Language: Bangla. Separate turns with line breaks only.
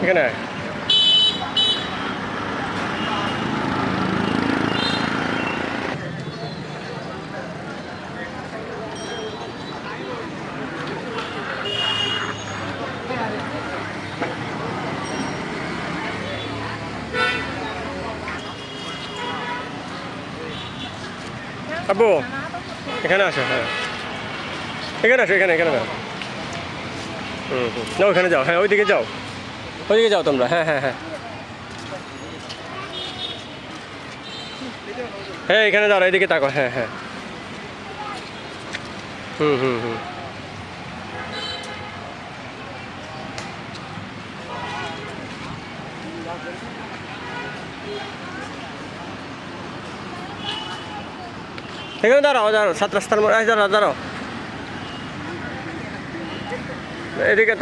এখানে আব্বু এখানে আসো, হ্যাঁ এখানে আসো, এখানে এখানে না, না ওখানে যাও, হ্যাঁ ওইদিকে যাও, ওইদিকে যাও তোমরা, হ্যাঁ হ্যাঁ হ্যাঁ হ্যাঁ এখানে দাঁড়া, এদিকে তাকো, হ্যাঁ হ্যাঁ হুম হুম হুম এখানে দাঁড়াও, দাঁড়াও 7 রাস্তার মোড়ে, দাঁড়াও দাঁড়াও এদিকে